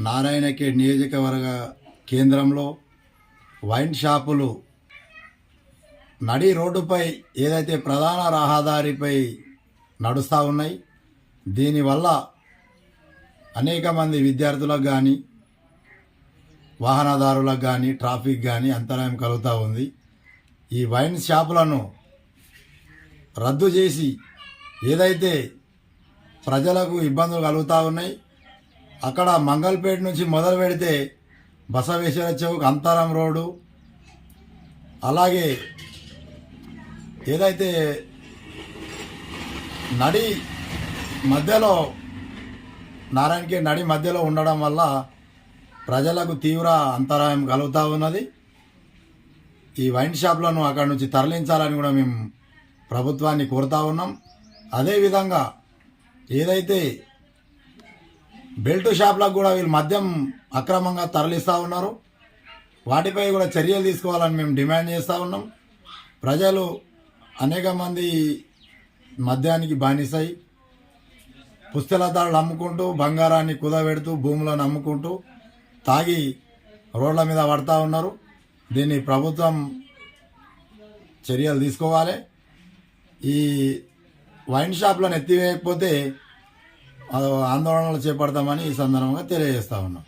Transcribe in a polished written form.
నారాయణఖేడ్ నియోజకవర్గ కేంద్రంలో వైన్ షాపులు నడి రోడ్డుపై ఏదైతే ప్రధాన రహదారిపై నడుస్తూ ఉన్నాయి. దీనివల్ల అనేక మంది విద్యార్థులకు కానీ వాహనదారులకు కానీ ట్రాఫిక్ కానీ అంతరాయం కలుగుతూ ఉంది. ఈ వైన్ షాపులను రద్దు చేసి ఏదైతే ప్రజలకు ఇబ్బందులు కలుగుతూ ఉన్నాయి, అక్కడ మంగళపేట నుంచి మొదలు పెడితే బసవేశ్వర చౌక్, అంతరం రోడ్డు, అలాగే ఏదైతే నడి మధ్యలో నారాయణఖేడ్ నడి మధ్యలో ఉండడం వల్ల ప్రజలకు తీవ్ర అంతరాయం కలుగుతూ ఉన్నది. ఈ వైన్ షాప్లను అక్కడి నుంచి తరలించాలని కూడా మేము ప్రభుత్వాన్ని కోరుతా ఉన్నాం. అదేవిధంగా ఏదైతే బెల్ట్ షాప్లకు కూడా వీళ్ళు మద్యం అక్రమంగా తరలిస్తూ ఉన్నారు, వాటిపై కూడా చర్యలు తీసుకోవాలని మేము డిమాండ్ చేస్తూ ఉన్నాం. ప్రజలు అనేక మంది మద్యానికి బానిసై పుస్తెలతాళ్ళు అమ్ముకుంటూ, బంగారాన్ని కుదబెడుతూ, భూములను అమ్ముకుంటూ తాగి రోడ్ల మీద పడతా ఉన్నారు. దీన్ని ప్రభుత్వం చర్యలు తీసుకోవాలి. ఈ వైన్ షాప్లను ఎత్తివేయకపోతే ఆందోళనలు చేపడతామని ఈ సందర్భంగా తెలియజేస్తా ఉన్నాం.